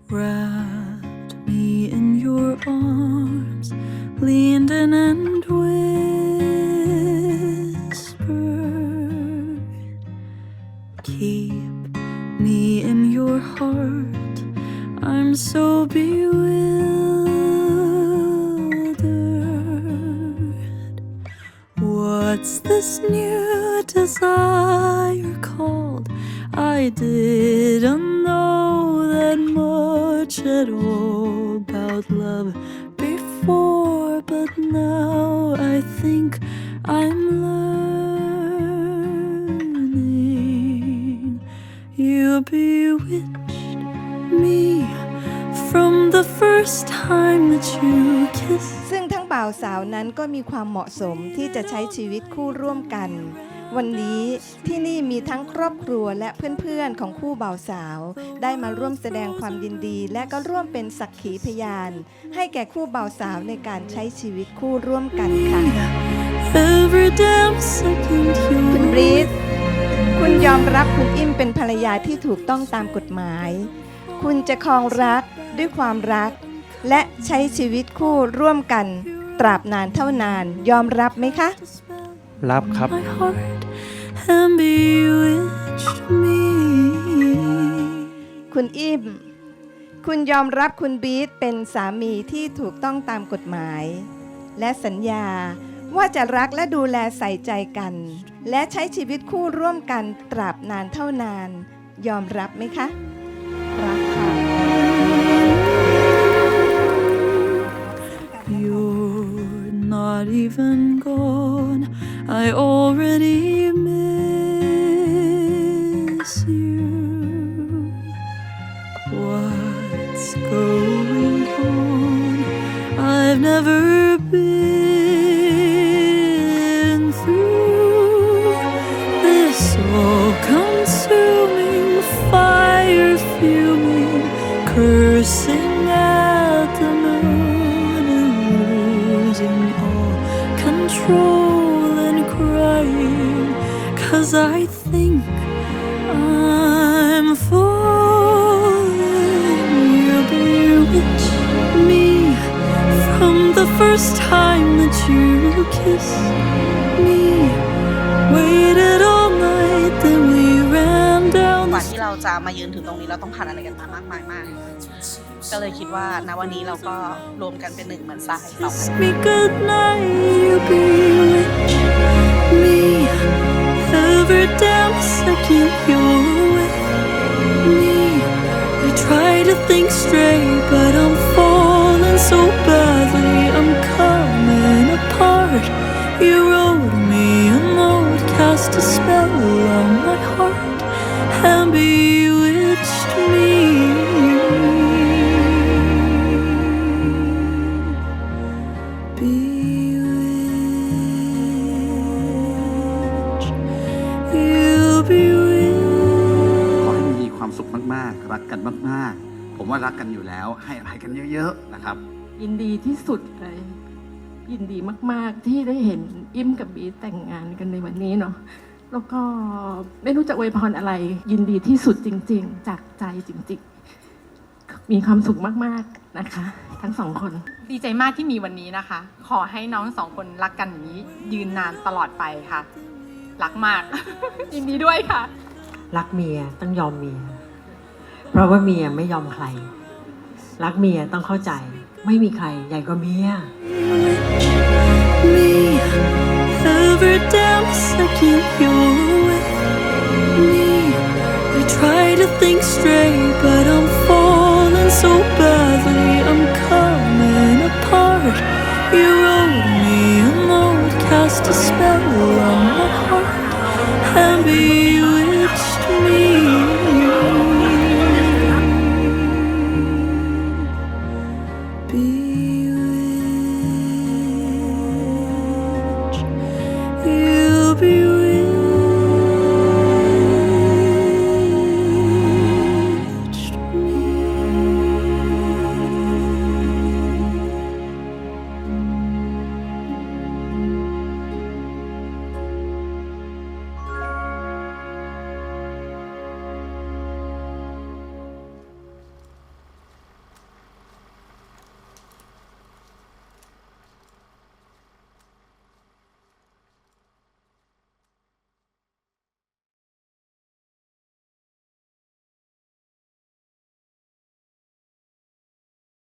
wrapped me in your arms, leaned in and whispered, keep me in your heart. I'm so bewildered. What's this new desire called? I didn't know that much at all about love before, but now I think I'm learning. You bewitched me from the first time that you kissed. ซึ่งทั้งบ่าวสาวนั้นก็มีความเหมาะสมที่จะใช้ชีวิตคู่ร่วมกันวันนี้ที่นี่มีทั้งครอบครัวและเพื่อนๆของคู่บ่าวสาวได้มาร่วมแสดงความยินดีและก็ร่วมเป็นสักขีพยานให้แก่คู่บ่าวสาวในการใช้ชีวิตคู่ร่วมกันค่ะคุณบรีธคุณยอมรับคุณอิ่มเป็นภรรยาที่ถูกต้องตามกฎหมายคุณจะครองรักด้วยความรักและใช้ชีวิตคู่ร่วมกันตราบนานเท่านานยอมรับไหมคะรับครับคุณอิ่มคุณยอมรับคุณบีทเป็นสามีที่ถูกต้องตามกฎหมายและสัญญาว่าจะรักและดูแลใส่ใจกันและใช้ชีวิตคู่ร่วมกันตราบนานเท่านานยอมรับไหมคะรับค่ะ You're not even gone. I already miss you. What's going on? I've never been through this all-consuming fire fuming, cursing at the moon and losing all control and crying, 'cause I think I'm falling. You bewitched me from the first time that you kissed me. Waited all night, then we ran down. กว่าที่เราจะมายืนถึงตรงนี้เราต้องผ่านอะไรกันมามากมายมากก็เลยคิดว่าณวันนี้เราก็รวมกันเป็นหนึ่งเหมือนสายต่อกัน Me good night, you bewitch me. Every damn second you're with me. I try to think straight, but I'm falling so badly. I'm coming apart. You wrote me a note, cast a spell on my heart, and bewitched me.ขอให้มีความสุขมากๆรักกันมากๆผมว่ารักกันอยู่แล้วให้อภัยกันเยอะๆนะครับยินดีที่สุดเลยยินดีมากๆที่ได้เห็นอิ่มกับบีแต่งงานกันในวันนี้เนาะแล้วก็ไม่รู้จะอวยพรอะไรยินดีที่สุดจริงๆจากใจจริงๆมีความสุขมากๆนะคะทั้งสองคนดีใจมากที่มีวันนี้นะคะขอให้น้องสองคนรักกันอย่างนี้ยืนนานตลอดไปค่ะรักมาก ยินดีด้วยค่ะรักเมียต้องยอมเมียเพราะว่าเมียไม่ยอมใครรักเมียต้องเข้าใจไม่มีใครใหญ่กว่าเมีย Every damn second you're with me. I try to think straight,